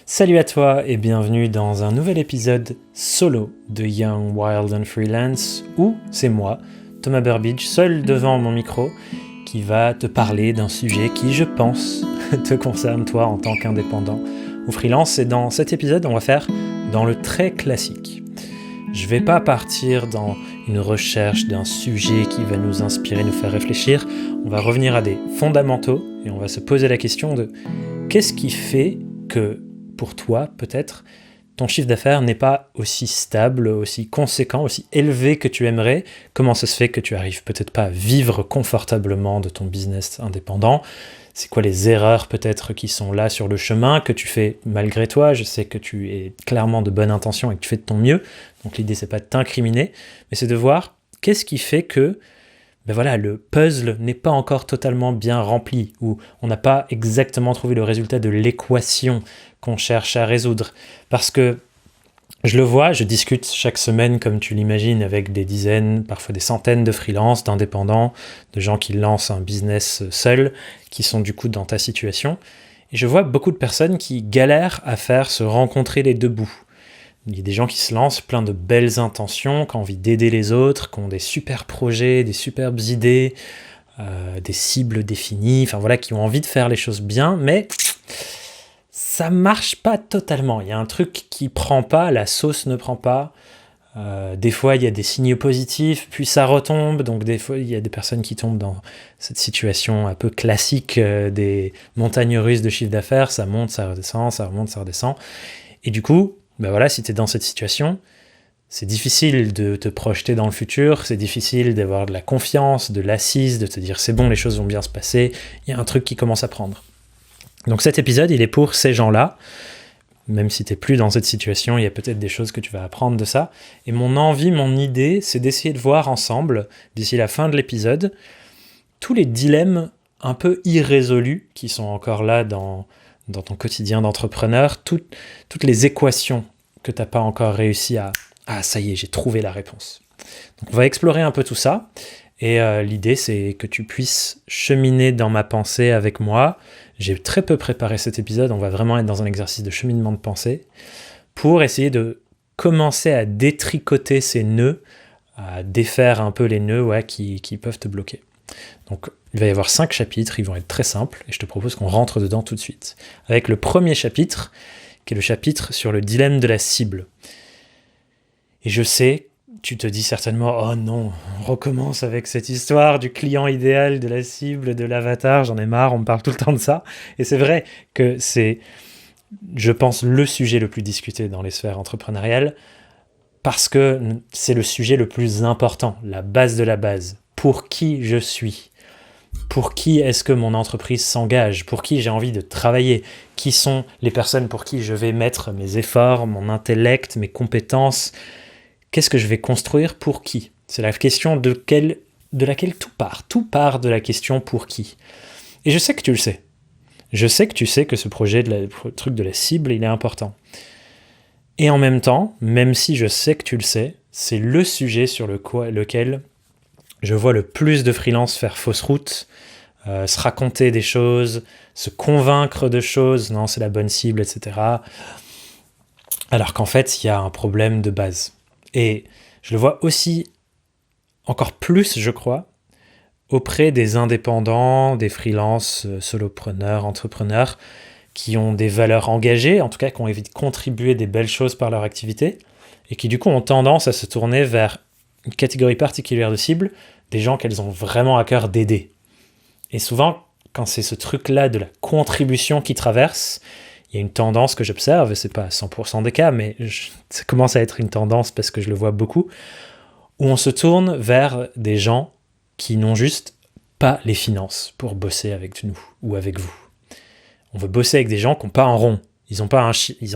Salut à toi et bienvenue dans un nouvel épisode solo de Young, Wild and Freelance où c'est moi, Thomas Burbidge, seul devant mon micro, qui va te parler d'un sujet qui, je pense, te concerne toi en tant qu'indépendant ou freelance. Et dans cet épisode, on va faire dans le très classique. Je vais pas partir dans une recherche d'un sujet qui va nous inspirer, nous faire réfléchir. On va revenir à des fondamentaux et on va se poser la question de qu'est-ce qui fait que, pour toi, peut-être, ton chiffre d'affaires n'est pas aussi stable, aussi conséquent, aussi élevé que tu aimerais. Comment ça se fait que tu arrives peut-être pas à vivre confortablement de ton business indépendant? C'est quoi les erreurs peut-être qui sont là sur le chemin, que tu fais malgré toi? Je sais que tu es clairement de bonne intention et que tu fais de ton mieux. Donc l'idée, c'est pas de t'incriminer, mais c'est de voir qu'est-ce qui fait que le puzzle n'est pas encore totalement bien rempli, ou on n'a pas exactement trouvé le résultat de l'équation qu'on cherche à résoudre. Parce que je le vois, je discute chaque semaine, comme tu l'imagines, avec des dizaines, parfois des centaines de freelances, d'indépendants, de gens qui lancent un business seuls, qui sont du coup dans ta situation. Et je vois beaucoup de personnes qui galèrent à faire se rencontrer les deux bouts. Il y a des gens qui se lancent, plein de belles intentions, qui ont envie d'aider les autres, qui ont des super projets, des superbes idées, des cibles définies, qui ont envie de faire les choses bien, mais ça marche pas totalement. Il y a un truc qui prend pas, la sauce ne prend pas. Des fois, il y a des signes positifs, puis ça retombe. Donc des fois, il y a des personnes qui tombent dans cette situation un peu classique des montagnes russes de chiffre d'affaires. Ça monte, ça redescend, ça remonte, ça redescend. Et du coup, si tu es dans cette situation, c'est difficile de te projeter dans le futur, c'est difficile d'avoir de la confiance, de l'assise, de te dire c'est bon, les choses vont bien se passer, il y a un truc qui commence à prendre. Donc cet épisode, il est pour ces gens-là. Même si tu n'es plus dans cette situation, il y a peut-être des choses que tu vas apprendre de ça. Et mon envie, mon idée, c'est d'essayer de voir ensemble, d'ici la fin de l'épisode, tous les dilemmes un peu irrésolus qui sont encore là dans ton quotidien d'entrepreneur, toutes les équations que tu n'as pas encore réussi à... Ah, ça y est, j'ai trouvé la réponse. Donc on va explorer un peu tout ça. Et l'idée, c'est que tu puisses cheminer dans ma pensée avec moi. J'ai très peu préparé cet épisode, on va vraiment être dans un exercice de cheminement de pensée pour essayer de commencer à détricoter ces nœuds, à défaire un peu les nœuds qui peuvent te bloquer. Donc il va y avoir 5 chapitres, ils vont être très simples, et je te propose qu'on rentre dedans tout de suite. Avec le premier chapitre, qui est le chapitre sur le dilemme de la cible. Et je sais, tu te dis certainement, oh non, on recommence avec cette histoire du client idéal, de la cible, de l'avatar, j'en ai marre, on me parle tout le temps de ça. Et c'est vrai que c'est, je pense, le sujet le plus discuté dans les sphères entrepreneuriales, parce que c'est le sujet le plus important, la base de la base. Pour qui je suis? Pour qui est-ce que mon entreprise s'engage? Pour qui j'ai envie de travailler? Qui sont les personnes pour qui je vais mettre mes efforts, mon intellect, mes compétences? Qu'est-ce que je vais construire pour qui? C'est la question de laquelle tout part. Tout part de la question pour qui. Et je sais que tu le sais. Je sais que tu sais que ce projet, le truc de la cible, il est important. Et en même temps, même si je sais que tu le sais, c'est le sujet sur lequel je vois le plus de freelance faire fausse route, se raconter des choses, se convaincre de choses, non, c'est la bonne cible, etc. Alors qu'en fait, il y a un problème de base. Et je le vois aussi, encore plus, je crois, auprès des indépendants, des freelances, solopreneurs, entrepreneurs, qui ont des valeurs engagées, en tout cas qui ont envie de contribuer des belles choses par leur activité, et qui du coup ont tendance à se tourner vers une catégorie particulière de cible, des gens qu'elles ont vraiment à cœur d'aider. Et souvent, quand c'est ce truc-là de la contribution qui traverse, il y a une tendance que j'observe, c'est pas 100% des cas, mais ça commence à être une tendance parce que je le vois beaucoup, où on se tourne vers des gens qui n'ont juste pas les finances pour bosser avec nous ou avec vous. On veut bosser avec des gens qui n'ont pas un rond. Ils n'ont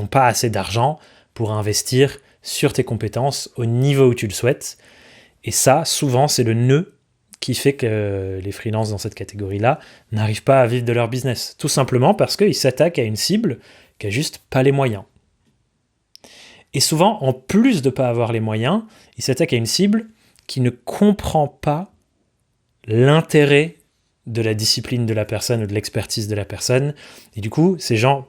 pas assez d'argent pour investir sur tes compétences au niveau où tu le souhaites. Et ça, souvent, c'est le nœud qui fait que les freelances dans cette catégorie-là n'arrivent pas à vivre de leur business. Tout simplement parce qu'ils s'attaquent à une cible qui n'a juste pas les moyens. Et souvent, en plus de ne pas avoir les moyens, ils s'attaquent à une cible qui ne comprend pas l'intérêt de la discipline de la personne ou de l'expertise de la personne. Et du coup, ces gens,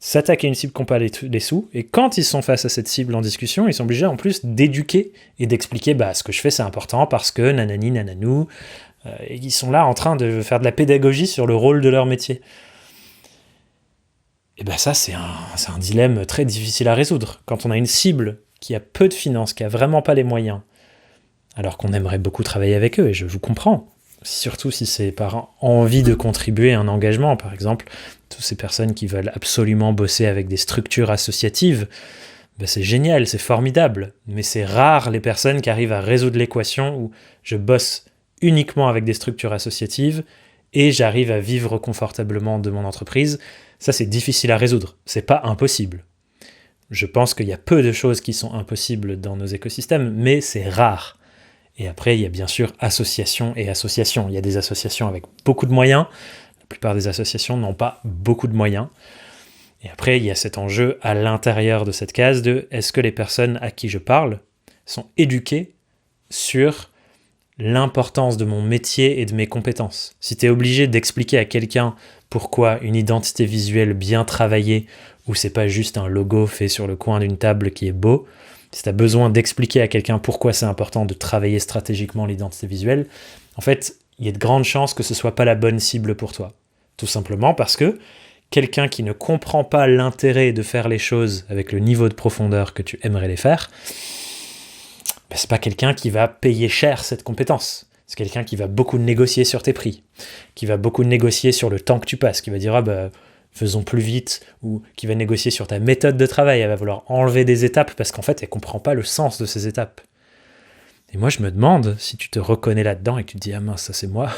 s'attaquent à une cible qui n'a pas les sous, et quand ils sont face à cette cible en discussion, ils sont obligés en plus d'éduquer et d'expliquer ce que je fais c'est important parce que nanani nananou, et ils sont là en train de faire de la pédagogie sur le rôle de leur métier. Et ça c'est un dilemme très difficile à résoudre. Quand on a une cible qui a peu de finances, qui a vraiment pas les moyens, alors qu'on aimerait beaucoup travailler avec eux, et je vous comprends, surtout si c'est par envie de contribuer à un engagement, par exemple, toutes ces personnes qui veulent absolument bosser avec des structures associatives, c'est génial, c'est formidable, mais c'est rare les personnes qui arrivent à résoudre l'équation où je bosse uniquement avec des structures associatives et j'arrive à vivre confortablement de mon entreprise. Ça, c'est difficile à résoudre, c'est pas impossible. Je pense qu'il y a peu de choses qui sont impossibles dans nos écosystèmes, mais c'est rare. Et après, il y a bien sûr associations et associations. Il y a des associations avec beaucoup de moyens. La plupart des associations n'ont pas beaucoup de moyens. Et après, il y a cet enjeu à l'intérieur de cette case de est-ce que les personnes à qui je parle sont éduquées sur l'importance de mon métier et de mes compétences. Si tu es obligé d'expliquer à quelqu'un pourquoi une identité visuelle bien travaillée, ou c'est pas juste un logo fait sur le coin d'une table qui est beau, si tu as besoin d'expliquer à quelqu'un pourquoi c'est important de travailler stratégiquement l'identité visuelle, en fait, il y a de grandes chances que ce soit pas la bonne cible pour toi. Tout simplement parce que quelqu'un qui ne comprend pas l'intérêt de faire les choses avec le niveau de profondeur que tu aimerais les faire, c'est pas quelqu'un qui va payer cher cette compétence. C'est quelqu'un qui va beaucoup négocier sur tes prix, qui va beaucoup négocier sur le temps que tu passes, qui va dire faisons plus vite, ou qui va négocier sur ta méthode de travail, elle va vouloir enlever des étapes parce qu'en fait elle comprend pas le sens de ces étapes. Et moi je me demande si tu te reconnais là-dedans et que tu te dis ah mince ça c'est moi,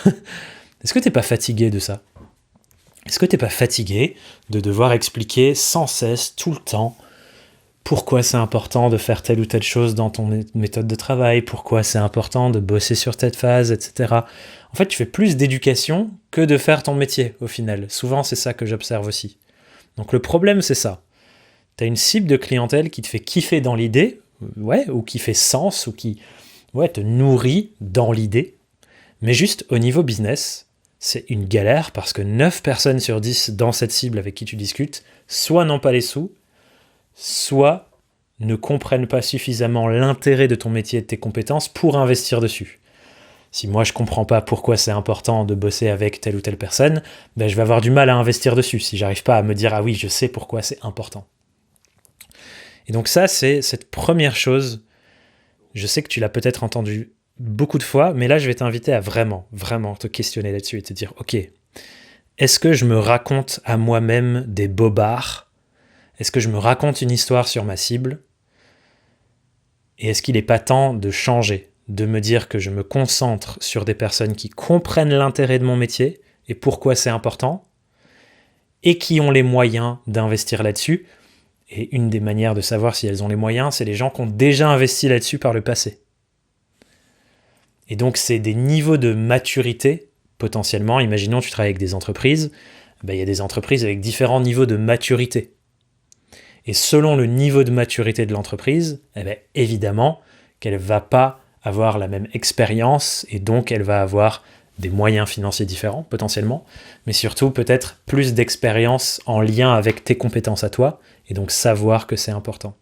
est-ce que t'es pas fatigué de ça ? Est-ce que t'es pas fatigué de devoir expliquer sans cesse, tout le temps, pourquoi c'est important de faire telle ou telle chose dans ton méthode de travail, pourquoi c'est important de bosser sur telle phase, etc. En fait, tu fais plus d'éducation que de faire ton métier, au final. Souvent, c'est ça que j'observe aussi. Donc le problème, c'est ça. Tu as une cible de clientèle qui te fait kiffer dans l'idée, ou qui fait sens, ou qui te nourrit dans l'idée, mais juste au niveau business, c'est une galère parce que 9 personnes sur 10 dans cette cible avec qui tu discutes, soit n'ont pas les sous, soit ne comprennent pas suffisamment l'intérêt de ton métier et de tes compétences pour investir dessus. Si moi je comprends pas pourquoi c'est important de bosser avec telle ou telle personne, je vais avoir du mal à investir dessus si j'arrive pas à me dire ah oui je sais pourquoi c'est important. Et donc ça c'est cette première chose, je sais que tu l'as peut-être entendu beaucoup de fois, mais là je vais t'inviter à vraiment te questionner là-dessus et te dire ok, est-ce que je me raconte à moi-même des bobards ? Est-ce que je me raconte une histoire sur ma cible ? Et est-ce qu'il n'est pas temps de changer, de me dire que je me concentre sur des personnes qui comprennent l'intérêt de mon métier et pourquoi c'est important, et qui ont les moyens d'investir là-dessus ? Et une des manières de savoir si elles ont les moyens, c'est les gens qui ont déjà investi là-dessus par le passé. Et donc c'est des niveaux de maturité, potentiellement, imaginons tu travailles avec des entreprises, il y a des entreprises avec différents niveaux de maturité. Et selon le niveau de maturité de l'entreprise, évidemment qu'elle ne va pas avoir la même expérience et donc elle va avoir des moyens financiers différents potentiellement, mais surtout peut-être plus d'expérience en lien avec tes compétences à toi et donc savoir que c'est important.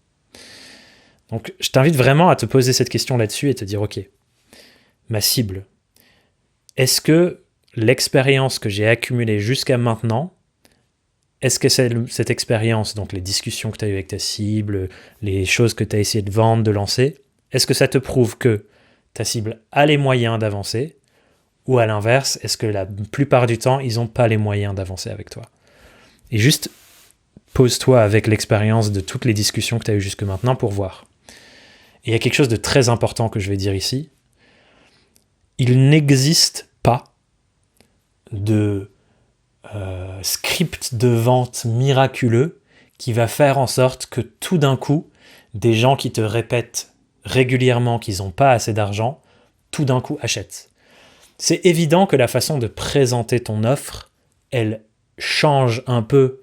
Donc je t'invite vraiment à te poser cette question là-dessus et te dire ok, ma cible, est-ce que l'expérience que j'ai accumulée jusqu'à maintenant, est-ce que cette expérience, donc les discussions que tu as eues avec ta cible, les choses que tu as essayé de vendre, de lancer, est-ce que ça te prouve que ta cible a les moyens d'avancer ? Ou à l'inverse, est-ce que la plupart du temps, ils n'ont pas les moyens d'avancer avec toi ? Et juste pose-toi avec l'expérience de toutes les discussions que tu as eues jusque maintenant pour voir. Et il y a quelque chose de très important que je vais dire ici. Il n'existe pas de script de vente miraculeux qui va faire en sorte que tout d'un coup, des gens qui te répètent régulièrement qu'ils n'ont pas assez d'argent, tout d'un coup achètent. C'est évident que la façon de présenter ton offre, elle change un peu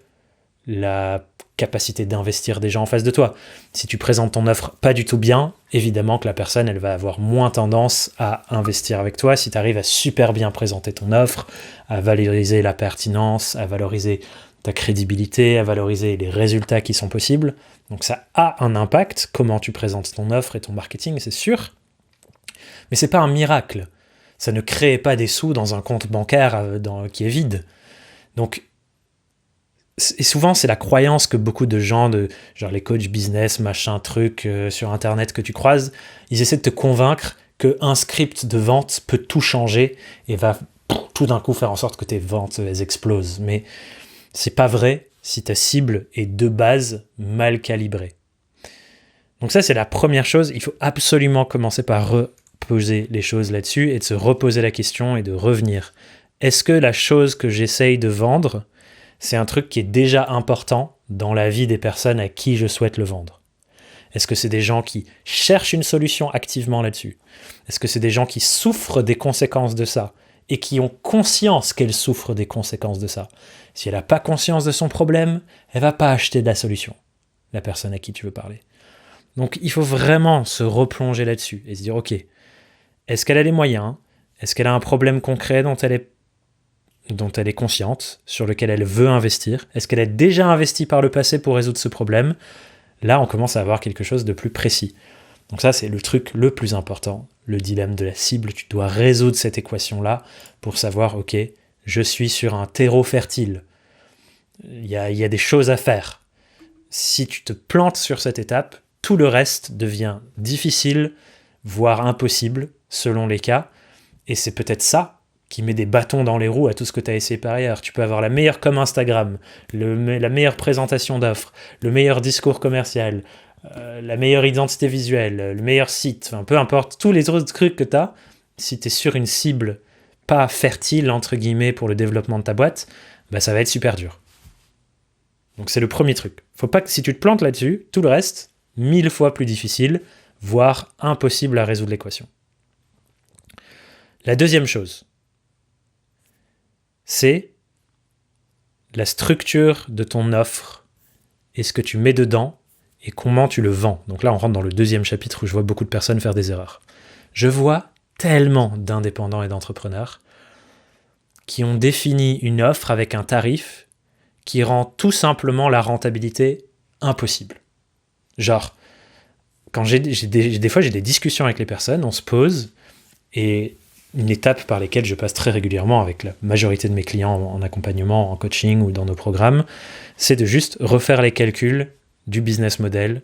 la capacité d'investir des gens en face de toi. Si tu présentes ton offre pas du tout bien, évidemment que la personne, elle va avoir moins tendance à investir avec toi. Si tu arrives à super bien présenter ton offre, à valoriser la pertinence, à valoriser ta crédibilité, à valoriser les résultats qui sont possibles. Donc ça a un impact, comment tu présentes ton offre et ton marketing, c'est sûr. Mais c'est pas un miracle. Ça ne crée pas des sous dans un compte bancaire qui est vide. Donc, et souvent, c'est la croyance que beaucoup de gens, genre les coachs business, machin, truc, sur Internet que tu croises, ils essaient de te convaincre qu'un script de vente peut tout changer et va tout d'un coup faire en sorte que tes ventes, elles explosent. Mais c'est pas vrai si ta cible est de base mal calibrée. Donc ça, c'est la première chose. Il faut absolument commencer par reposer les choses là-dessus et de se reposer la question et de revenir. Est-ce que la chose que j'essaye de vendre, c'est un truc qui est déjà important dans la vie des personnes à qui je souhaite le vendre? Est-ce que c'est des gens qui cherchent une solution activement là-dessus? Est-ce que c'est des gens qui souffrent des conséquences de ça et qui ont conscience qu'elle souffre des conséquences de ça? Si elle n'a pas conscience de son problème, elle ne va pas acheter de la solution, la personne à qui tu veux parler. Donc il faut vraiment se replonger là-dessus et se dire, ok, est-ce qu'elle a les moyens? Est-ce qu'elle a un problème concret dont elle est consciente, sur lequel elle veut investir? Est-ce qu'elle a déjà investi par le passé pour résoudre ce problème? Là, on commence à avoir quelque chose de plus précis. Donc ça, c'est le truc le plus important, le dilemme de la cible. Tu dois résoudre cette équation-là pour savoir, ok, je suis sur un terreau fertile. Il y a des choses à faire. Si tu te plantes sur cette étape, tout le reste devient difficile, voire impossible, selon les cas. Et c'est peut-être ça qui met des bâtons dans les roues à tout ce que tu as essayé par ailleurs. Tu peux avoir la meilleure com Instagram, la meilleure présentation d'offres, le meilleur discours commercial, la meilleure identité visuelle, le meilleur site, enfin, peu importe, tous les autres trucs que tu as, si tu es sur une cible pas fertile, entre guillemets, pour le développement de ta boîte, bah, ça va être super dur. Donc c'est le premier truc. Faut pas que si tu te plantes là-dessus, tout le reste, 1000 fois plus difficile, voire impossible à résoudre l'équation. La deuxième chose, c'est la structure de ton offre et ce que tu mets dedans et comment tu le vends. Donc là, on rentre dans le deuxième chapitre où je vois beaucoup de personnes faire des erreurs. Je vois tellement d'indépendants et d'entrepreneurs qui ont défini une offre avec un tarif qui rend tout simplement la rentabilité impossible. Genre, quand des fois j'ai des discussions avec les personnes, on se pose, et une étape par laquelle je passe très régulièrement avec la majorité de mes clients en accompagnement, en coaching ou dans nos programmes, c'est de juste refaire les calculs du business model,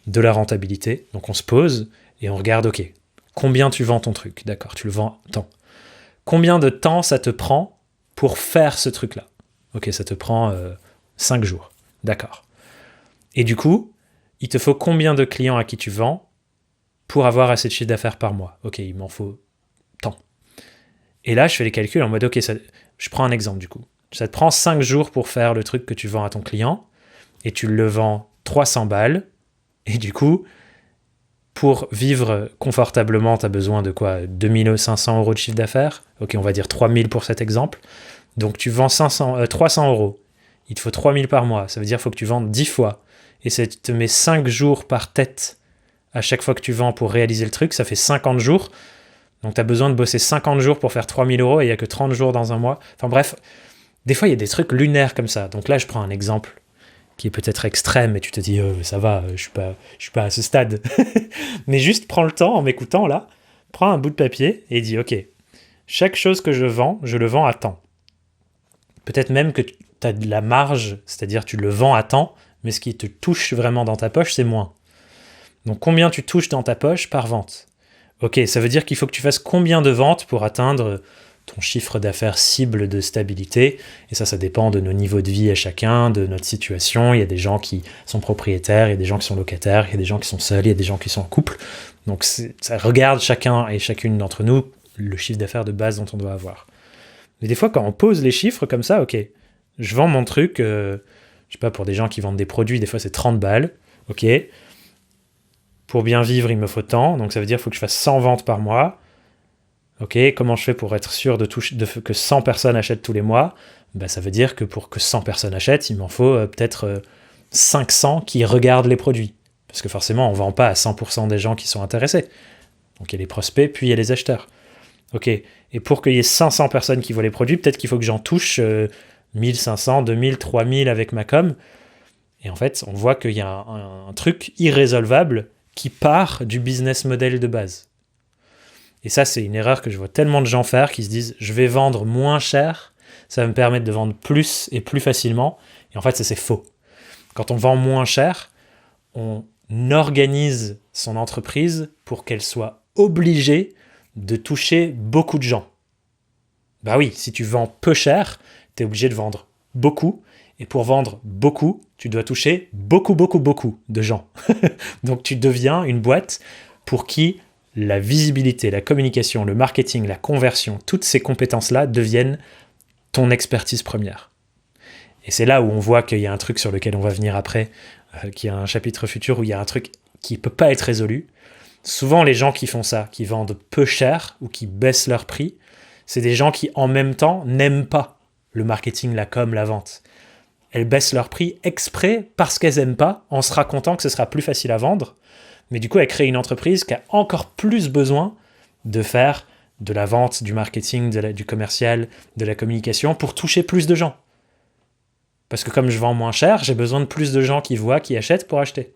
de la rentabilité. Donc on se pose et on regarde, ok, combien tu vends ton truc? D'accord, tu le vends tant. Combien de temps ça te prend pour faire ce truc-là? Ok, ça te prend 5 jours. D'accord. Et du coup, il te faut combien de clients à qui tu vends pour avoir assez de chiffre d'affaires par mois? Ok, il m'en faut tant. Et là, je fais les calculs en mode, ok, je prends un exemple du coup. Ça te prend 5 jours pour faire le truc que tu vends à ton client et tu le vends 300 balles. Et du coup, pour vivre confortablement, tu as besoin de quoi? 2500 euros de chiffre d'affaires? Ok, on va dire 3000 pour cet exemple. Donc tu vends 300 euros. Il te faut 3000 par mois. Ça veut dire qu'il faut que tu vendes 10 fois. Et ça te met 5 jours par tête à chaque fois que tu vends pour réaliser le truc. Ça fait 50 jours. Donc tu as besoin de bosser 50 jours pour faire 3000 euros et il n'y a que 30 jours dans un mois. Enfin bref, des fois il y a des trucs lunaires comme ça. Donc là je prends un exemple qui est peut-être extrême et tu te dis ça va, je suis pas à ce stade. Mais juste prends le temps en m'écoutant là, prends un bout de papier et dis ok, chaque chose que je vends, je le vends à temps. Peut-être même que tu as de la marge, c'est-à-dire tu le vends à temps, mais ce qui te touche vraiment dans ta poche, c'est moins. Donc combien tu touches dans ta poche par vente? Ok, ça veut dire qu'il faut que tu fasses combien de ventes pour atteindre ton chiffre d'affaires cible de stabilité? Et ça dépend de nos niveaux de vie à chacun, de notre situation. Il y a des gens qui sont propriétaires, il y a des gens qui sont locataires, il y a des gens qui sont seuls, il y a des gens qui sont en couple. Donc ça regarde chacun et chacune d'entre nous le chiffre d'affaires de base dont on doit avoir. Mais des fois, quand on pose les chiffres comme ça, ok, je vends mon truc, je sais pas, pour des gens qui vendent des produits, des fois c'est 30 balles, ok. Pour bien vivre, il me faut tant, donc ça veut dire qu'il faut que je fasse 100 ventes par mois. Ok, comment je fais pour être sûr que 100 personnes achètent tous les mois? Ben, ça veut dire que pour que 100 personnes achètent, il m'en faut peut-être 500 qui regardent les produits. Parce que forcément, on ne vend pas à 100% des gens qui sont intéressés. Donc il y a les prospects, puis il y a les acheteurs. Ok, et pour qu'il y ait 500 personnes qui voient les produits, peut-être qu'il faut que j'en touche 1500, 2000, 3000 avec ma com. Et en fait, on voit qu'il y a un truc irrésolvable qui part du business model de base. Et ça, c'est une erreur que je vois tellement de gens faire qui se disent « je vais vendre moins cher, ça va me permettre de vendre plus et plus facilement ». Et en fait, ça, c'est faux. Quand on vend moins cher, on organise son entreprise pour qu'elle soit obligée de toucher beaucoup de gens. Bah oui, si tu vends peu cher, tu es obligé de vendre beaucoup. Et pour vendre beaucoup, tu dois toucher beaucoup de gens. Donc tu deviens une boîte pour qui la visibilité, la communication, le marketing, la conversion, toutes ces compétences-là deviennent ton expertise première. Et c'est là où on voit qu'il y a un truc sur lequel on va venir après, qu'il y a un chapitre futur où il y a un truc qui ne peut pas être résolu. Souvent, les gens qui font ça, qui vendent peu cher ou qui baissent leur prix, c'est des gens qui, en même temps, n'aiment pas le marketing, la com, la vente. Elles baissent leur prix exprès parce qu'elles n'aiment pas, en se racontant que ce sera plus facile à vendre. Mais du coup, elles créent une entreprise qui a encore plus besoin de faire de la vente, du marketing, du commercial, de la communication pour toucher plus de gens. Parce que comme je vends moins cher, j'ai besoin de plus de gens qui voient, qui achètent pour acheter.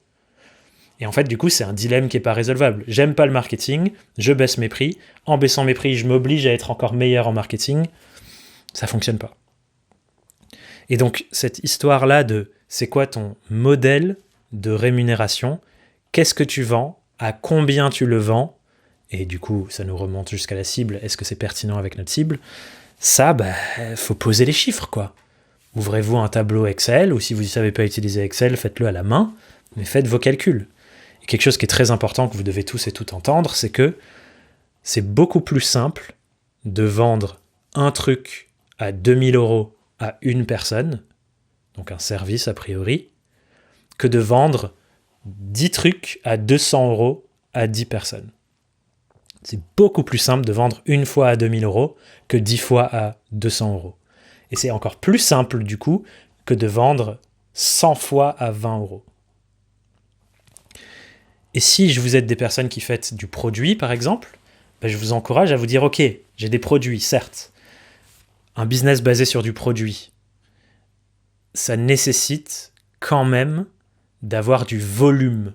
Et en fait, du coup, c'est un dilemme qui n'est pas résolvable. J'aime pas le marketing, je baisse mes prix. En baissant mes prix, je m'oblige à être encore meilleur en marketing. Ça ne fonctionne pas. Et donc, cette histoire-là de c'est quoi ton modèle de rémunération, qu'est-ce que tu vends, à combien tu le vends, et du coup, ça nous remonte jusqu'à la cible, est-ce que c'est pertinent avec notre cible? Ça, faut poser les chiffres, quoi. Ouvrez-vous un tableau Excel, ou si vous ne savez pas utiliser Excel, faites-le à la main, mais faites vos calculs. Et quelque chose qui est très important, que vous devez tous et toutes entendre, c'est que c'est beaucoup plus simple de vendre un truc à 2000 € à une personne, donc un service a priori, que de vendre 10 trucs à 200 € à 10 personnes. C'est beaucoup plus simple de vendre une fois à 2000 € que 10 fois à 200 €. Et c'est encore plus simple du coup que de vendre 100 fois à 20 €. Et si vous êtes des personnes qui faites du produit par exemple, je vous encourage à vous dire ok, j'ai des produits certes, un business basé sur du produit, ça nécessite quand même d'avoir du volume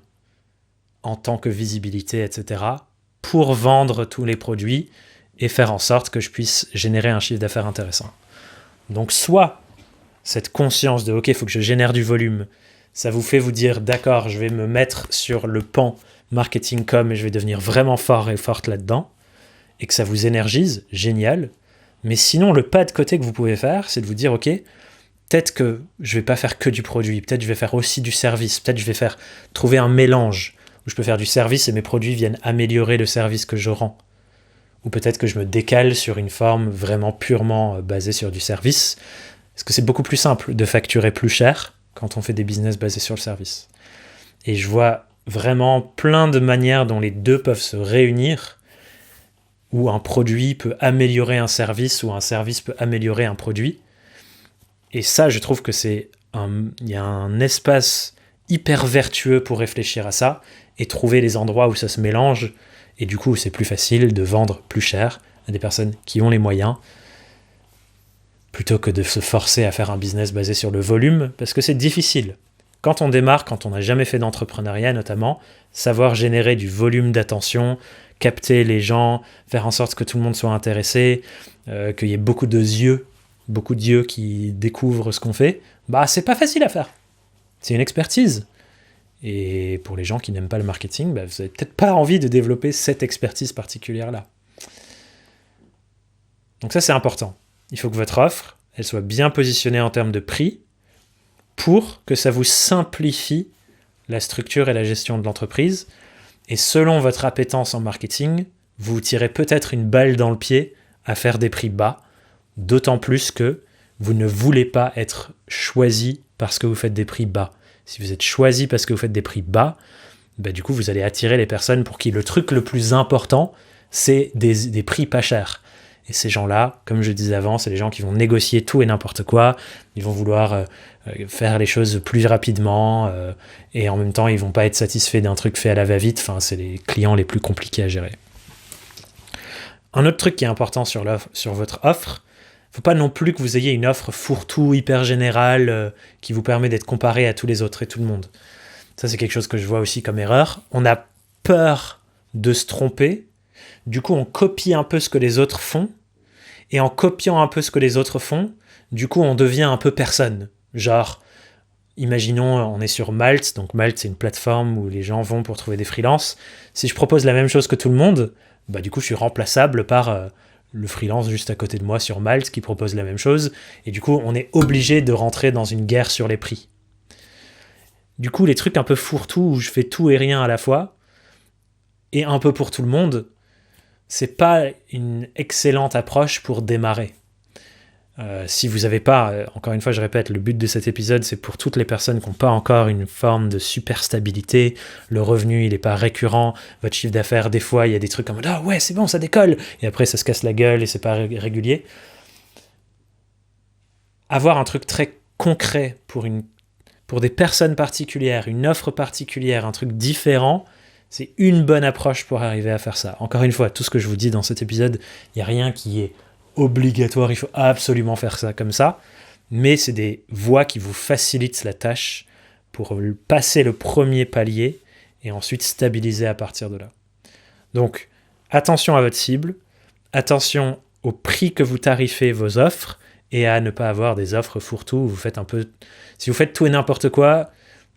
en tant que visibilité, etc., pour vendre tous les produits et faire en sorte que je puisse générer un chiffre d'affaires intéressant. Donc soit cette conscience de « ok, il faut que je génère du volume », ça vous fait vous dire « d'accord, je vais me mettre sur le pan marketing com et je vais devenir vraiment fort et forte là-dedans », et que ça vous énergise, génial. Mais sinon, le pas de côté que vous pouvez faire, c'est de vous dire « ok, peut-être que je ne vais pas faire que du produit, peut-être que je vais faire aussi du service, peut-être que je vais trouver un mélange où je peux faire du service et mes produits viennent améliorer le service que je rends. Ou peut-être que je me décale sur une forme vraiment purement basée sur du service, parce que c'est beaucoup plus simple de facturer plus cher quand on fait des business basés sur le service. Et je vois vraiment plein de manières dont les deux peuvent se réunir, où un produit peut améliorer un service, ou un service peut améliorer un produit. Et ça, je trouve que il y a un espace hyper vertueux pour réfléchir à ça, et trouver les endroits où ça se mélange, et du coup, c'est plus facile de vendre plus cher à des personnes qui ont les moyens, plutôt que de se forcer à faire un business basé sur le volume, parce que c'est difficile. Quand on démarre, quand on n'a jamais fait d'entrepreneuriat notamment, savoir générer du volume d'attention, capter les gens, faire en sorte que tout le monde soit intéressé, qu'il y ait beaucoup d'yeux qui découvrent ce qu'on fait, c'est pas facile à faire. C'est une expertise. Et pour les gens qui n'aiment pas le marketing, vous n'avez peut-être pas envie de développer cette expertise particulière-là. Donc ça, c'est important. Il faut que votre offre, elle soit bien positionnée en termes de prix pour que ça vous simplifie la structure et la gestion de l'entreprise. Et selon votre appétence en marketing, vous tirez peut-être une balle dans le pied à faire des prix bas, d'autant plus que vous ne voulez pas être choisi parce que vous faites des prix bas. Si vous êtes choisi parce que vous faites des prix bas, du coup, vous allez attirer les personnes pour qui le truc le plus important, c'est des prix pas chers. Et ces gens-là, comme je disais avant, c'est les gens qui vont négocier tout et n'importe quoi. Ils vont vouloir faire les choses plus rapidement et en même temps, ils vont pas être satisfaits d'un truc fait à la va-vite. Enfin, c'est les clients les plus compliqués à gérer. Un autre truc qui est important sur votre offre, faut pas non plus que vous ayez une offre fourre-tout, hyper générale, qui vous permet d'être comparé à tous les autres et tout le monde. Ça, c'est quelque chose que je vois aussi comme erreur. On a peur de se tromper. Du coup, on copie un peu ce que les autres font. Et en copiant un peu ce que les autres font, du coup, on devient un peu personne. Genre, imaginons, on est sur Malt. Donc Malt, c'est une plateforme où les gens vont pour trouver des freelances. Si je propose la même chose que tout le monde, bah du coup, je suis remplaçable par le freelance juste à côté de moi sur Malt qui propose la même chose. Et du coup, on est obligé de rentrer dans une guerre sur les prix. Du coup, les trucs un peu fourre-tout où je fais tout et rien à la fois, et un peu pour tout le monde, c'est pas une excellente approche pour démarrer. Si vous n'avez pas, encore une fois je répète, le but de cet épisode c'est pour toutes les personnes qui n'ont pas encore une forme de super stabilité, le revenu il n'est pas récurrent, votre chiffre d'affaires des fois il y a des trucs comme ah ouais c'est bon ça décolle, et après ça se casse la gueule et c'est pas régulier. Avoir un truc très concret pour des personnes particulières, une offre particulière, un truc différent, c'est une bonne approche pour arriver à faire ça. Encore une fois, tout ce que je vous dis dans cet épisode, il n'y a rien qui est obligatoire, il faut absolument faire ça comme ça, mais c'est des voies qui vous facilitent la tâche pour passer le premier palier et ensuite stabiliser à partir de là. Donc, attention à votre cible, attention au prix que vous tarifez vos offres et à ne pas avoir des offres fourre-tout où vous faites un peu... Si vous faites tout et n'importe quoi,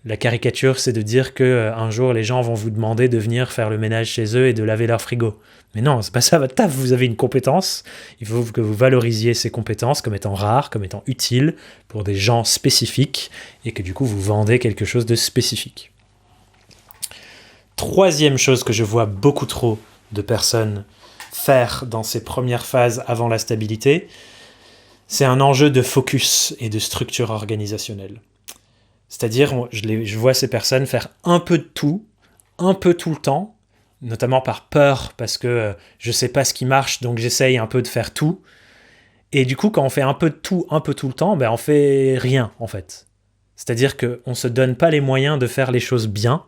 la caricature, c'est de dire qu'un jour, les gens vont vous demander de venir faire le ménage chez eux et de laver leur frigo. Mais non, c'est pas ça votre taf. Vous avez une compétence. Il faut que vous valorisiez ces compétences comme étant rares, comme étant utiles pour des gens spécifiques et que du coup, vous vendez quelque chose de spécifique. Troisième chose que je vois beaucoup trop de personnes faire dans ces premières phases avant la stabilité, c'est un enjeu de focus et de structure organisationnelle. C'est-à-dire, je vois ces personnes faire un peu de tout, un peu tout le temps, notamment par peur, parce que je sais pas ce qui marche, donc j'essaye un peu de faire tout. Et du coup, quand on fait un peu de tout, un peu tout le temps, ben on fait rien, en fait. C'est-à-dire qu'on se donne pas les moyens de faire les choses bien.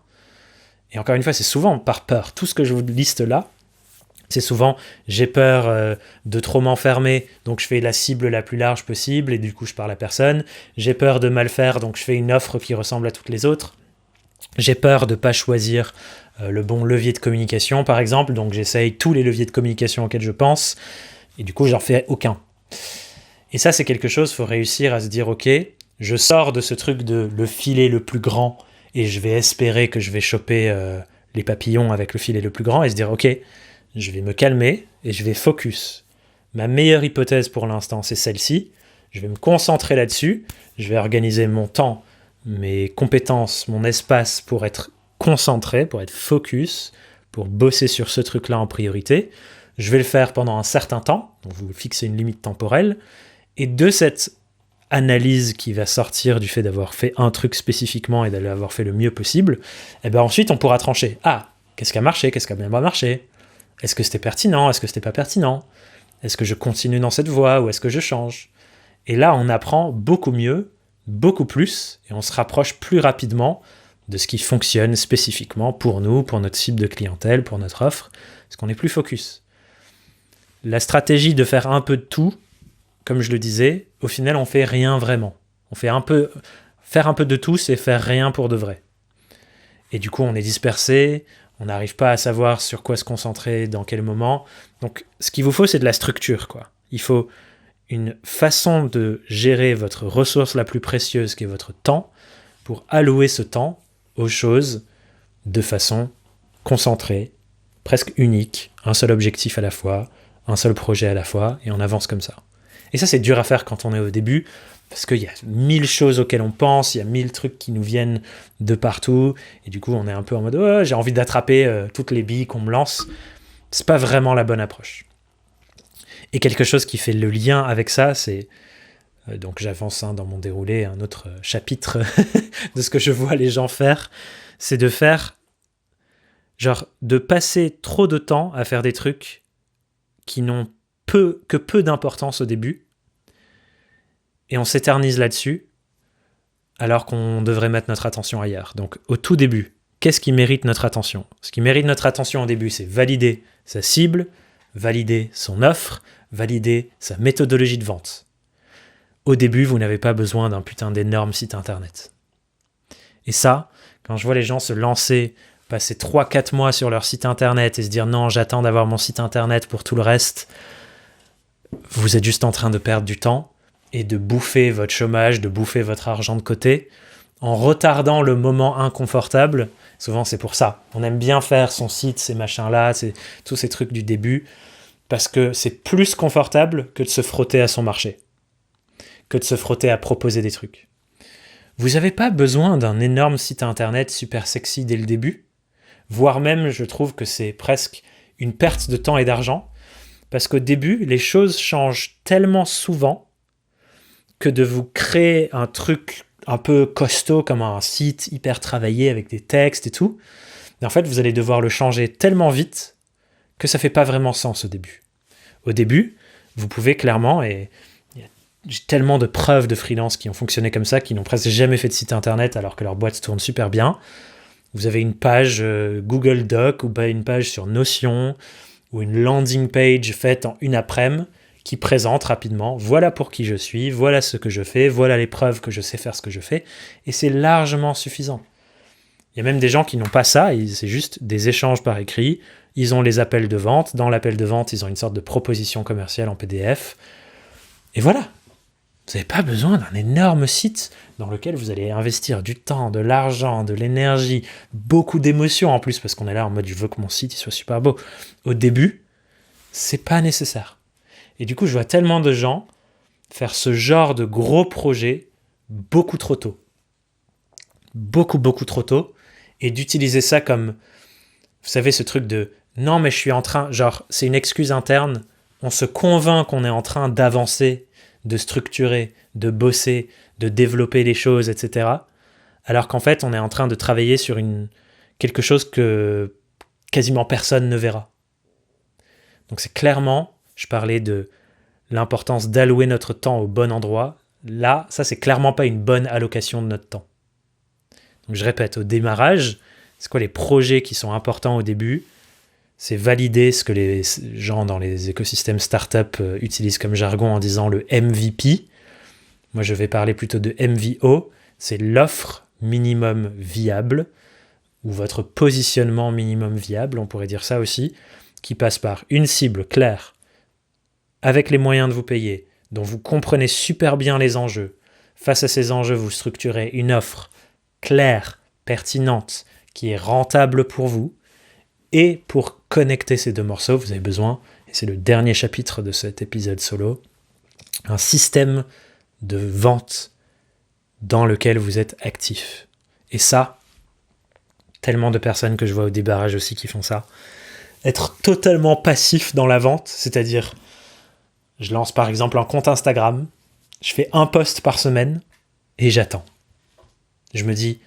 Et encore une fois, c'est souvent par peur. Tout ce que je vous liste là, c'est souvent j'ai peur de trop m'enfermer, donc je fais la cible la plus large possible et du coup je parle à personne. J'ai peur de mal faire, donc je fais une offre qui ressemble à toutes les autres. J'ai peur de ne pas choisir le bon levier de communication, par exemple, donc j'essaye tous les leviers de communication auxquels je pense et du coup j'en fais aucun. Et ça c'est quelque chose, il faut réussir à se dire ok, je sors de ce truc de le filet le plus grand et je vais espérer que je vais choper les papillons avec le filet le plus grand et se dire ok, je vais me calmer et je vais focus. Ma meilleure hypothèse pour l'instant, c'est celle-ci. Je vais me concentrer là-dessus. Je vais organiser mon temps, mes compétences, mon espace pour être concentré, pour être focus, pour bosser sur ce truc-là en priorité. Je vais le faire pendant un certain temps. Donc vous fixez une limite temporelle. Et de cette analyse qui va sortir du fait d'avoir fait un truc spécifiquement et d'avoir fait le mieux possible, et ben ensuite on pourra trancher. Ah, qu'est-ce qui a marché? Qu'est-ce qui a bien pas marché? Est-ce que c'était pertinent? Est-ce que c'était pas pertinent? Est-ce que je continue dans cette voie ou est-ce que je change? Et là, on apprend beaucoup mieux, beaucoup plus, et on se rapproche plus rapidement de ce qui fonctionne spécifiquement pour nous, pour notre cible de clientèle, pour notre offre, parce qu'on est plus focus. La stratégie de faire un peu de tout, comme je le disais, au final, on fait rien vraiment. Faire un peu de tout, c'est faire rien pour de vrai. Et du coup, on est dispersé, on n'arrive pas à savoir sur quoi se concentrer, dans quel moment. Donc, ce qu'il vous faut, c'est de la structure, quoi. Il faut une façon de gérer votre ressource la plus précieuse, qui est votre temps, pour allouer ce temps aux choses de façon concentrée, presque unique, un seul objectif à la fois, un seul projet à la fois, et on avance comme ça. Et ça, c'est dur à faire quand on est au début, parce qu'il y a 1000 choses auxquelles on pense, il y a 1000 trucs qui nous viennent de partout, et du coup on est un peu en mode oh, j'ai envie d'attraper toutes les billes qu'on me lance. C'est pas vraiment la bonne approche. Et quelque chose qui fait le lien avec ça, c'est donc j'avance dans mon déroulé, un autre chapitre de ce que je vois les gens faire, c'est de faire de passer trop de temps à faire des trucs qui n'ont que peu d'importance au début, et on s'éternise là-dessus, alors qu'on devrait mettre notre attention ailleurs. Donc, au tout début, qu'est-ce qui mérite notre attention? Ce qui mérite notre attention au début, c'est valider sa cible, valider son offre, valider sa méthodologie de vente. Au début, vous n'avez pas besoin d'un putain d'énorme site internet. Et ça, quand je vois les gens se lancer, passer 3-4 mois sur leur site internet et se dire non, j'attends d'avoir mon site internet pour tout le reste, vous êtes juste en train de perdre du temps et de bouffer votre chômage, de bouffer votre argent de côté en retardant le moment inconfortable. Souvent, c'est pour ça. On aime bien faire son site, ces machins-là, tous ces trucs du début, parce que c'est plus confortable que de se frotter à son marché, que de se frotter à proposer des trucs. Vous n'avez pas besoin d'un énorme site internet super sexy dès le début, voire même, je trouve que c'est presque une perte de temps et d'argent, parce qu'au début, les choses changent tellement souvent que de vous créer un truc un peu costaud comme un site hyper travaillé avec des textes et tout, et en fait, vous allez devoir le changer tellement vite que ça fait pas vraiment sens au début. Au début, vous pouvez clairement, et j'ai tellement de preuves de freelance qui ont fonctionné comme ça, qui n'ont presque jamais fait de site internet alors que leur boîte tourne super bien. Vous avez une page Google Doc ou pas une page sur Notion ou une landing page faite en une après-midi qui présente rapidement, voilà pour qui je suis, voilà ce que je fais, voilà les preuves que je sais faire ce que je fais, et c'est largement suffisant. Il y a même des gens qui n'ont pas ça, c'est juste des échanges par écrit, ils ont les appels de vente, dans l'appel de vente, ils ont une sorte de proposition commerciale en PDF, et voilà. Vous n'avez pas besoin d'un énorme site dans lequel vous allez investir du temps, de l'argent, de l'énergie, beaucoup d'émotions en plus, parce qu'on est là en mode je veux que mon site il soit super beau. Au début, c'est pas nécessaire. Et du coup, je vois tellement de gens faire ce genre de gros projet beaucoup trop tôt. Beaucoup trop tôt. Et d'utiliser ça comme, vous savez, ce truc de non, mais je suis en train, genre, c'est une excuse interne. On se convainc qu'on est en train d'avancer, de structurer, de bosser, de développer les choses, etc. Alors qu'en fait, on est en train de travailler sur quelque chose que quasiment personne ne verra. Donc c'est clairement, je parlais de l'importance d'allouer notre temps au bon endroit. Là, ça, c'est clairement pas une bonne allocation de notre temps. Donc je répète, au démarrage, c'est quoi les projets qui sont importants au début ? C'est valider ce que les gens dans les écosystèmes startup utilisent comme jargon en disant le MVP. Moi, je vais parler plutôt de MVO. C'est l'offre minimum viable ou votre positionnement minimum viable, on pourrait dire ça aussi, qui passe par une cible claire, avec les moyens de vous payer, dont vous comprenez super bien les enjeux. Face à ces enjeux, vous structurez une offre claire, pertinente, qui est rentable pour vous. Et pour connecter ces deux morceaux, vous avez besoin, et c'est le dernier chapitre de cet épisode solo, un système de vente dans lequel vous êtes actif. Et ça, tellement de personnes que je vois au débarrage aussi qui font ça. Être totalement passif dans la vente, c'est-à-dire, je lance par exemple un compte Instagram, je fais un post par semaine et j'attends. Je me dis,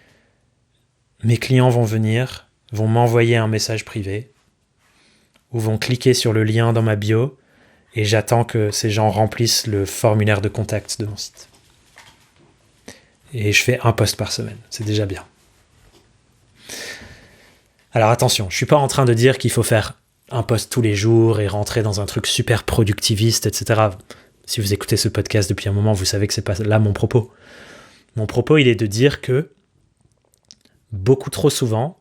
mes clients vont venir, vont m'envoyer un message privé ou vont cliquer sur le lien dans ma bio et j'attends que ces gens remplissent le formulaire de contact de mon site. Et je fais un post par semaine, c'est déjà bien. Alors attention, je ne suis pas en train de dire qu'il faut faire un post tous les jours et rentrer dans un truc super productiviste, etc. Si vous écoutez ce podcast depuis un moment, vous savez que c'est pas là mon propos. Mon propos, il est de dire que beaucoup trop souvent,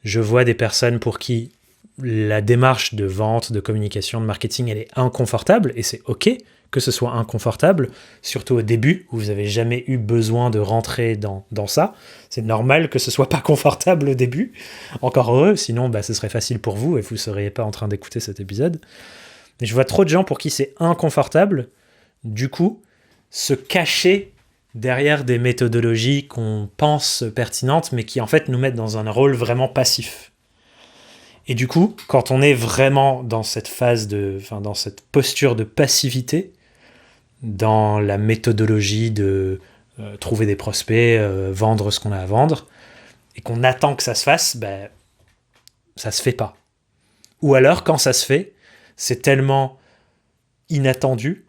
je vois des personnes pour qui la démarche de vente, de communication, de marketing, elle est inconfortable, et c'est OK que ce soit inconfortable, surtout au début, où vous n'avez jamais eu besoin de rentrer dans ça. C'est normal que ce soit pas confortable au début. Encore heureux, sinon ce serait facile pour vous et vous ne seriez pas en train d'écouter cet épisode. Mais je vois trop de gens pour qui c'est inconfortable, du coup, se cacher derrière des méthodologies qu'on pense pertinentes, mais qui en fait nous mettent dans un rôle vraiment passif. Et du coup, quand on est vraiment dans cette phase dans cette posture de passivité, dans la méthodologie de trouver des prospects, vendre ce qu'on a à vendre, et qu'on attend que ça se fasse, ça se fait pas. Ou alors, quand ça se fait, c'est tellement inattendu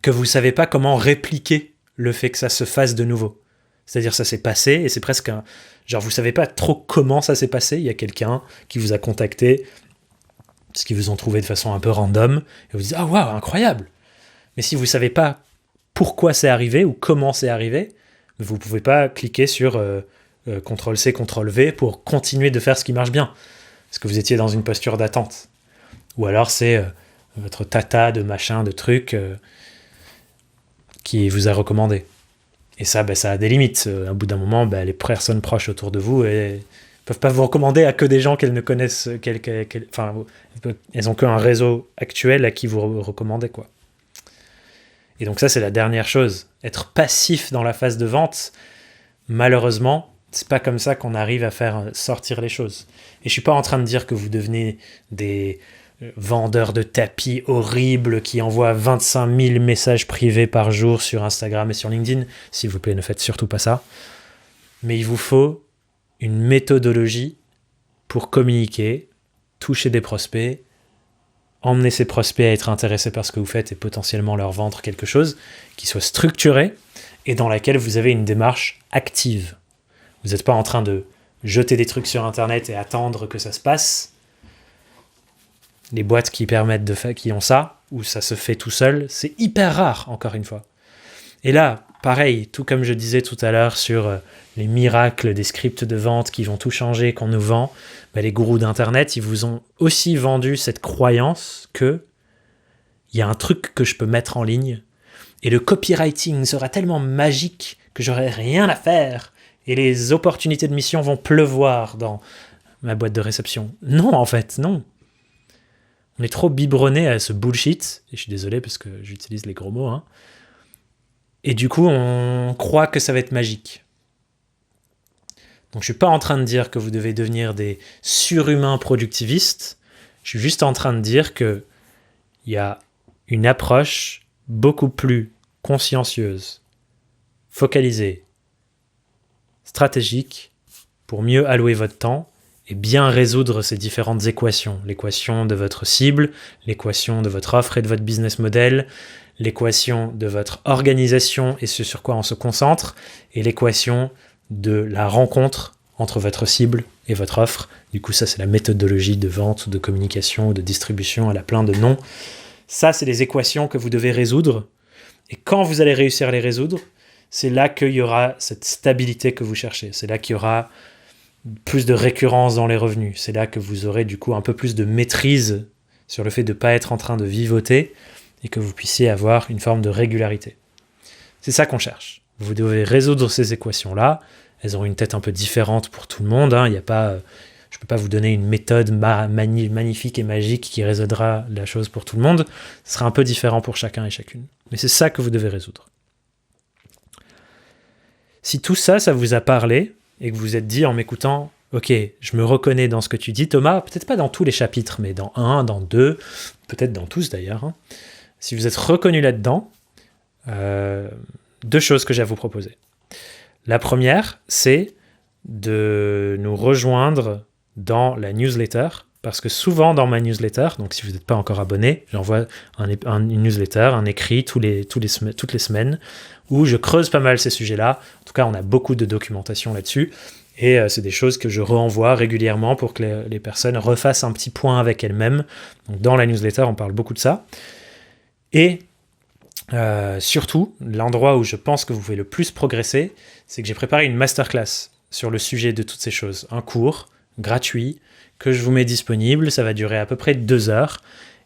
que vous savez pas comment répliquer le fait que ça se fasse de nouveau. C'est-à-dire, ça s'est passé, et c'est presque genre, vous savez pas trop comment ça s'est passé, il y a quelqu'un qui vous a contacté, parce qu'ils vous ont trouvé de façon un peu random, et vous dites « Ah, waouh, incroyable !» Mais si vous ne savez pas pourquoi c'est arrivé ou comment c'est arrivé, vous ne pouvez pas cliquer sur CTRL-C, CTRL-V pour continuer de faire ce qui marche bien, parce que vous étiez dans une posture d'attente. Ou alors c'est votre tata de machin, de trucs qui vous a recommandé. Et ça, ça a des limites. Au bout d'un moment, les personnes proches autour de vous ne peuvent pas vous recommander à que des gens qu'elles ne connaissent, elles n'ont qu'un réseau actuel à qui vous recommandez, quoi. Et donc ça, c'est la dernière chose. Être passif dans la phase de vente, malheureusement, c'est pas comme ça qu'on arrive à faire sortir les choses. Et je suis pas en train de dire que vous devenez des vendeurs de tapis horribles qui envoient 25 000 messages privés par jour sur Instagram et sur LinkedIn. S'il vous plaît, ne faites surtout pas ça. Mais il vous faut une méthodologie pour communiquer, toucher des prospects, emmener ces prospects à être intéressés par ce que vous faites et potentiellement leur vendre quelque chose qui soit structuré et dans laquelle vous avez une démarche active. Vous n'êtes pas en train de jeter des trucs sur Internet et attendre que ça se passe. Les boîtes qui permettent qui ont ça, où ça se fait tout seul, c'est hyper rare, encore une fois. Et là, pareil, tout comme je disais tout à l'heure sur les miracles des scripts de vente qui vont tout changer, qu'on nous vend, les gourous d'Internet, ils vous ont aussi vendu cette croyance que il y a un truc que je peux mettre en ligne et le copywriting sera tellement magique que j'aurai rien à faire et les opportunités de mission vont pleuvoir dans ma boîte de réception. Non, en fait, non. On est trop biberonné à ce bullshit, et je suis désolé parce que j'utilise les gros mots, hein. Et du coup, on croit que ça va être magique. Donc je ne suis pas en train de dire que vous devez devenir des surhumains productivistes, je suis juste en train de dire qu'il y a une approche beaucoup plus consciencieuse, focalisée, stratégique, pour mieux allouer votre temps et bien résoudre ces différentes équations. L'équation de votre cible, l'équation de votre offre et de votre business model, l'équation de votre organisation et ce sur quoi on se concentre, et l'équation de la rencontre entre votre cible et votre offre. Du coup, ça, c'est la méthodologie de vente ou de communication ou de distribution, elle a plein de noms. Ça, c'est les équations que vous devez résoudre. Et quand vous allez réussir à les résoudre, c'est là qu'il y aura cette stabilité que vous cherchez. C'est là qu'il y aura plus de récurrence dans les revenus. C'est là que vous aurez du coup un peu plus de maîtrise sur le fait de ne pas être en train de vivoter et que vous puissiez avoir une forme de régularité. C'est ça qu'on cherche. Vous devez résoudre ces équations-là. Elles auront une tête un peu différente pour tout le monde. Je ne peux pas vous donner une méthode magnifique et magique qui résoudra la chose pour tout le monde. Ce sera un peu différent pour chacun et chacune. Mais c'est ça que vous devez résoudre. Si tout ça, ça vous a parlé et que vous vous êtes dit en m'écoutant « Ok, je me reconnais dans ce que tu dis, Thomas », peut-être pas dans tous les chapitres, mais dans un, dans deux, peut-être dans tous d'ailleurs. Si vous êtes reconnu là-dedans, deux choses que j'ai à vous proposer. La première, c'est de nous rejoindre dans la newsletter, parce que souvent dans ma newsletter, donc si vous n'êtes pas encore abonné, j'envoie une newsletter, un écrit toutes les semaines, où je creuse pas mal ces sujets-là. En tout cas, on a beaucoup de documentation là-dessus, et c'est des choses que je renvoie régulièrement pour que les personnes refassent un petit point avec elles-mêmes. Donc dans la newsletter, on parle beaucoup de ça. Et surtout, l'endroit où je pense que vous pouvez le plus progresser, c'est que j'ai préparé une masterclass sur le sujet de toutes ces choses. Un cours gratuit que je vous mets disponible. Ça va durer à peu près 2 heures.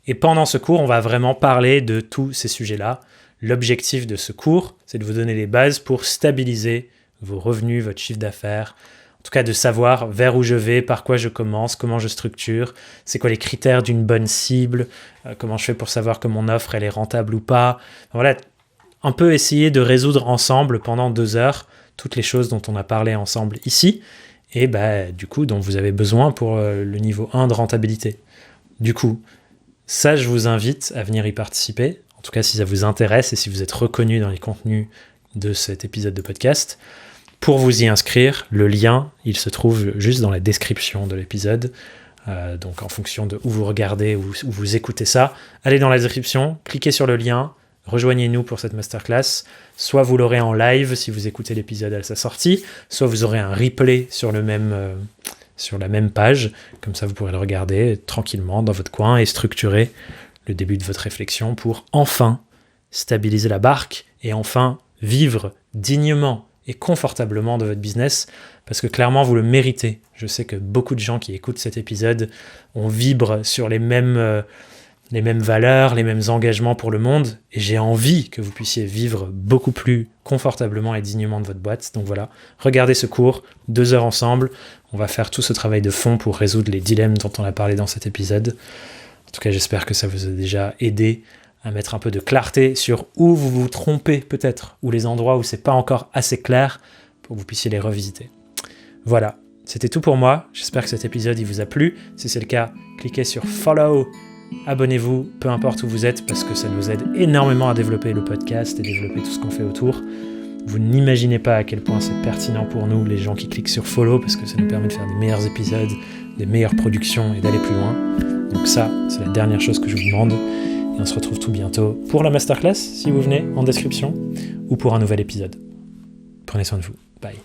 Et pendant ce cours, on va vraiment parler de tous ces sujets-là. L'objectif de ce cours, c'est de vous donner les bases pour stabiliser vos revenus, votre chiffre d'affaires. En tout cas, de savoir vers où je vais, par quoi je commence, comment je structure, c'est quoi les critères d'une bonne cible, comment je fais pour savoir que mon offre, elle est rentable ou pas. Voilà, un peu essayer de résoudre ensemble pendant 2 heures toutes les choses dont on a parlé ensemble ici et du coup, dont vous avez besoin pour le niveau 1 de rentabilité. Du coup, ça, je vous invite à venir y participer. En tout cas, si ça vous intéresse et si vous êtes reconnu dans les contenus de cet épisode de podcast. Pour vous y inscrire, le lien, il se trouve juste dans la description de l'épisode. Donc en fonction de où vous regardez, où vous écoutez ça, allez dans la description, cliquez sur le lien, rejoignez-nous pour cette masterclass. Soit vous l'aurez en live si vous écoutez l'épisode à sa sortie, soit vous aurez un replay sur le même sur la même page. Comme ça, vous pourrez le regarder tranquillement dans votre coin et structurer le début de votre réflexion pour enfin stabiliser la barque et enfin vivre dignement et confortablement de votre business, parce que clairement, vous le méritez. Je sais que beaucoup de gens qui écoutent cet épisode, on vibre sur les mêmes valeurs, les mêmes engagements pour le monde, et j'ai envie que vous puissiez vivre beaucoup plus confortablement et dignement de votre boîte. Donc voilà, regardez ce cours, 2 heures ensemble, on va faire tout ce travail de fond pour résoudre les dilemmes dont on a parlé dans cet épisode. En tout cas, j'espère que ça vous a déjà aidé à mettre un peu de clarté sur où vous vous trompez peut-être, ou les endroits où c'est pas encore assez clair pour que vous puissiez les revisiter. Voilà, c'était tout pour moi. J'espère que cet épisode il vous a plu. Si c'est le cas, cliquez sur follow, abonnez-vous, peu importe où vous êtes, parce que ça nous aide énormément à développer le podcast et développer tout ce qu'on fait autour. Vous n'imaginez pas à quel point c'est pertinent pour nous, les gens qui cliquent sur follow, parce que ça nous permet de faire des meilleurs épisodes, des meilleures productions et d'aller plus loin. Donc ça, c'est la dernière chose que je vous demande. Et on se retrouve tout bientôt pour la masterclass, si vous venez, en description, ou pour un nouvel épisode. Prenez soin de vous. Bye.